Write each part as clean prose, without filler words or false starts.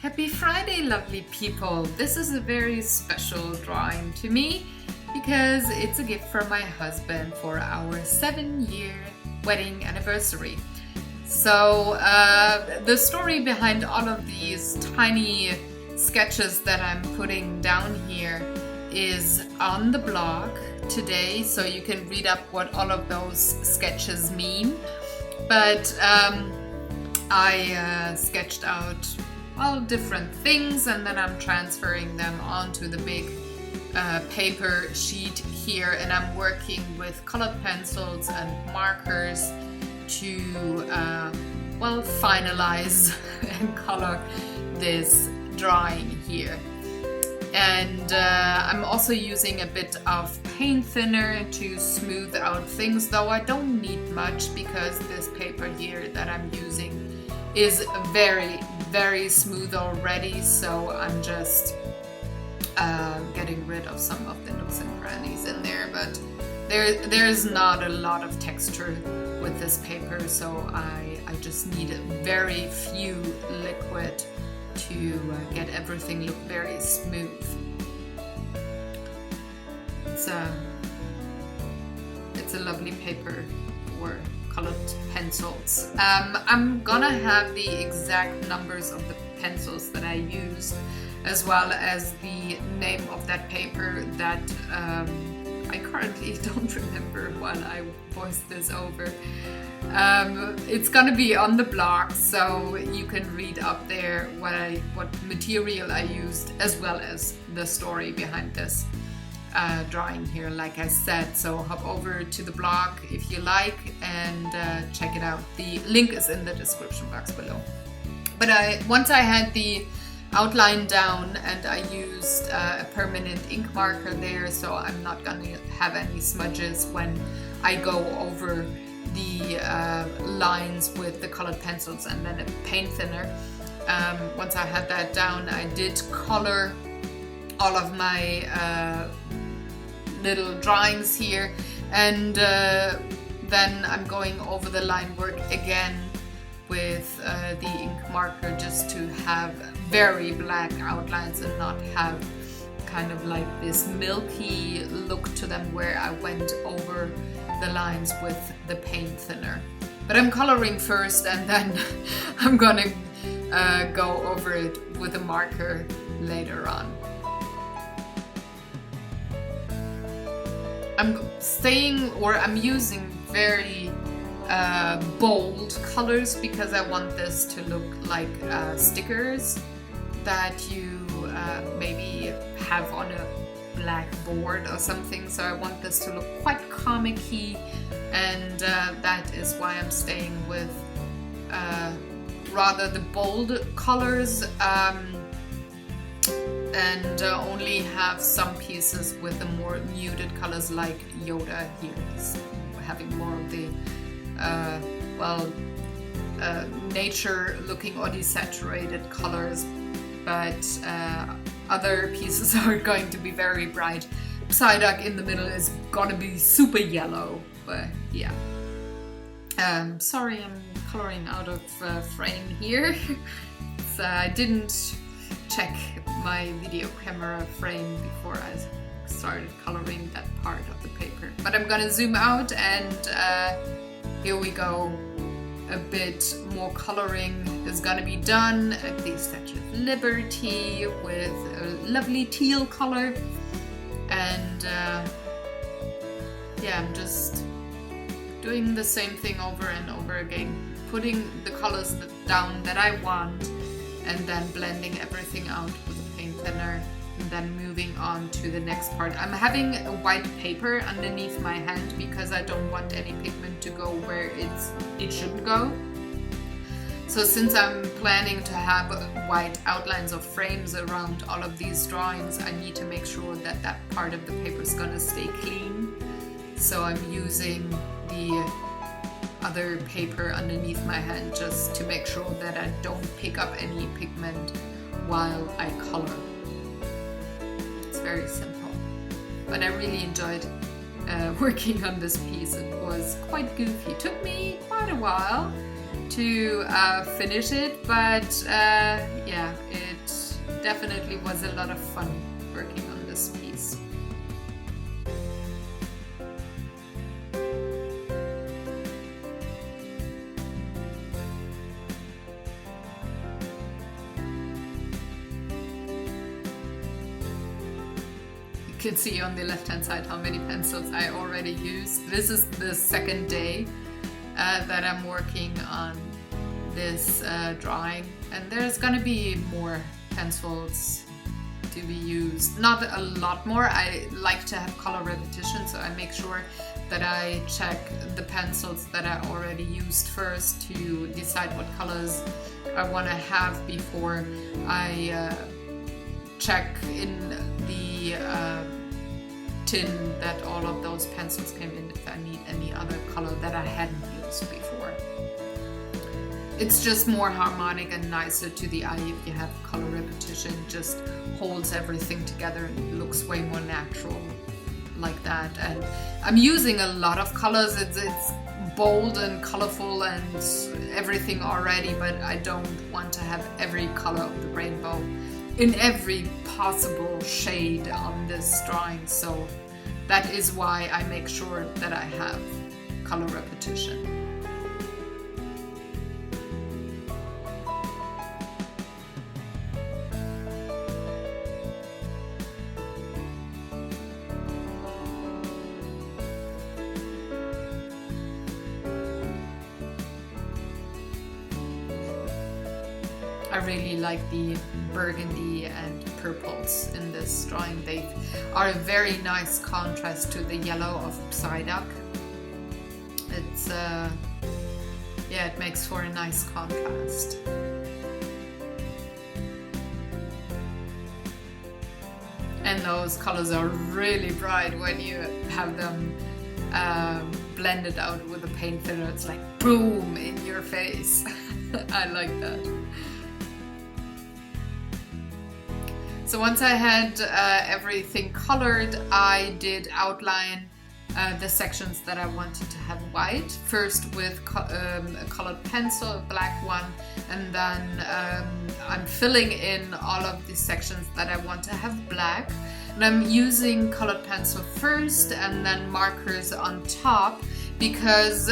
Happy Friday, lovely people! This is a very special drawing to me because it's a gift from my husband for our 7-year wedding anniversary. So the story behind all of these tiny sketches that I'm putting down here is on the blog today, so you can read up what all of those sketches mean. But I sketched out different things, and then I'm transferring them onto the big paper sheet here, and I'm working with colored pencils and markers to finalize and color this drawing here. And I'm also using a bit of paint thinner to smooth out things, though I don't need much because this paper here that I'm using is very, very smooth already, so I'm just getting rid of some of the nooks and crannies in there, but there's not a lot of texture with this paper, so I just need a very few liquid to get everything look very smooth. It's a lovely paper for colored pencils. I'm gonna have the exact numbers of the pencils that I used, as well as the name of that paper that I currently don't remember while I voice this over. It's gonna be on the blog, so you can read up there what material I used, as well as the story behind this drawing here, like I said. So hop over to the blog if you like and check it out. The link is in the description box below. But once I had the outline down, and I used a permanent ink marker there, so I'm not going to have any smudges when I go over the lines with the colored pencils and then a paint thinner. Once I had that down, I did color all of my little drawings here, and then I'm going over the line work again with the ink marker, just to have very black outlines and not have kind of like this milky look to them where I went over the lines with the paint thinner. But I'm coloring first, and then I'm gonna go over it with a marker later on. I'm using very bold colors because I want this to look like stickers that you maybe have on a black board or something. So I want this to look quite comic-y, and that is why I'm staying with rather the bold colors, and only have some pieces with the more muted colors, like Yoda here. He's having more of the nature looking or desaturated colors, but other pieces are going to be very bright. Psyduck in the middle is gonna be super yellow, but yeah. Sorry, I'm coloring out of frame here. I didn't check my video camera frame before I started coloring that part of the paper. But I'm gonna zoom out, and here we go. A bit more coloring is gonna be done at the Statue of Liberty with a lovely teal color, and yeah, I'm just doing the same thing over and over again, putting the colors down that I want, and then blending everything out with a paint thinner, and then moving on to the next part. I'm having a white paper underneath my hand because I don't want any pigment to go where it shouldn't go. So since I'm planning to have white outlines of frames around all of these drawings, I need to make sure that that part of the paper is gonna stay clean. So I'm using the other paper underneath my hand just to make sure that I don't pick up any pigment while I color. It's very simple, but I really enjoyed working on this piece. It was quite goofy. It took me quite a while to finish it, but yeah, it definitely was a lot of fun working on this piece. You can see on the left hand side how many pencils I already used. This is the second day that I'm working on this drawing, and there's gonna be more pencils to be used. Not a lot more. I like to have color repetition, so I make sure that I check the pencils that I already used first to decide what colors I want to have before I check in the tin that all of those pencils came in, if I need any other color that I hadn't used before. It's just more harmonic and nicer to the eye if you have color repetition. It just holds everything together and it looks way more natural like that. And I'm using a lot of colors. It's bold and colorful and everything already, but I don't want to have every color of the rainbow in every possible shade on this drawing. So that is why I make sure that I have color repetition. I really like the burgundy and purples in this drawing. They are a very nice contrast to the yellow of Psyduck. It's yeah, it makes for a nice contrast. And those colors are really bright when you have them blended out with a paint thinner. It's like boom in your face. I like that. So once I had everything colored, I did outline the sections that I wanted to have white. First with a colored pencil, a black one, and then I'm filling in all of the sections that I want to have black. And I'm using colored pencil first and then markers on top, because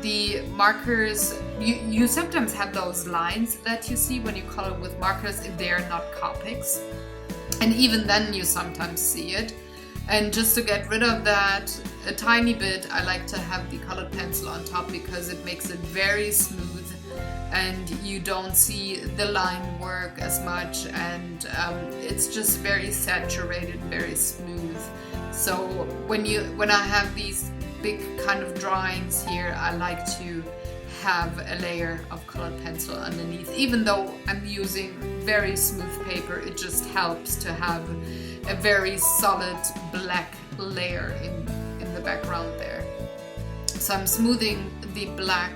the markers, you sometimes have those lines that you see when you color with markers if they're not Copics. And even then you sometimes see it. And just to get rid of that a tiny bit, I like to have the colored pencil on top because it makes it very smooth and you don't see the line work as much, and it's just very saturated, very smooth. So when I have these big kind of drawings here, I like to have a layer of colored pencil underneath. Even though I'm using very smooth paper, it just helps to have a very solid black layer in the background there. So I'm smoothing the black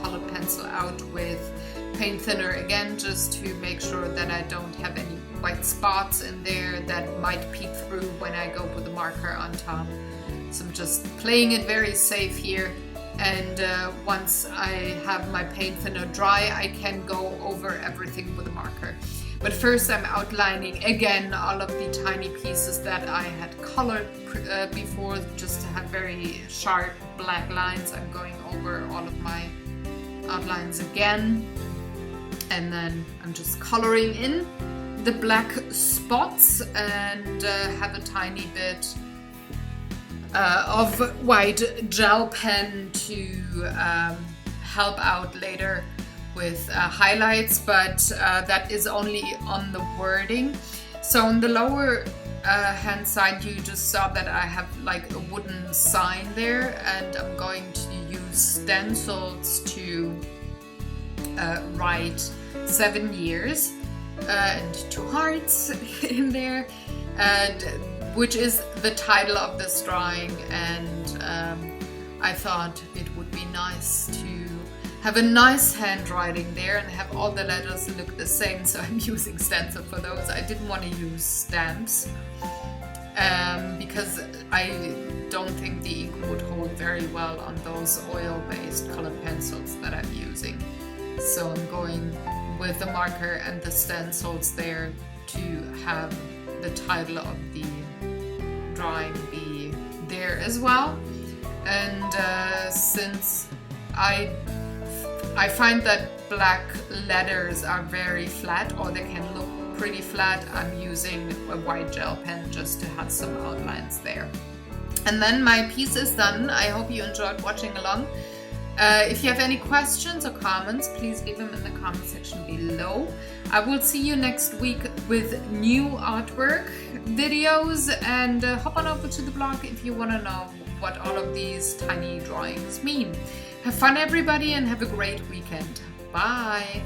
colored pencil out with paint thinner again, just to make sure that I don't have any white spots in there that might peek through when I go with the marker on top. So I'm just playing it very safe here, and once I have my paint thinner dry, I can go over everything with a marker. But first I'm outlining again all of the tiny pieces that I had colored before, just to have very sharp black lines. I'm going over all of my outlines again, and then I'm just coloring in the black spots and have a tiny bit of white gel pen to help out later with highlights, but that is only on the wording. So on the lower hand side, you just saw that I have like a wooden sign there, and I'm going to use stencils to write 7 years and 2 hearts in there, and which is the title of this drawing. And I thought it would be nice to have a nice handwriting there and have all the letters look the same, so I'm using stencil for those. I didn't want to use stamps because I don't think the ink would hold very well on those oil-based colored pencils that I'm using. So I'm going with the marker and the stencils there to have the title of the drawing be there as well. And since I find that black letters are very flat, or they can look pretty flat, I'm using a white gel pen just to have some outlines there. And then my piece is done. I hope you enjoyed watching along. If you have any questions or comments, please leave them in the comment section below. I will see you next week with new artwork videos, and hop on over to the blog if you want to know what all of these tiny drawings mean. Have fun everybody, and have a great weekend. Bye!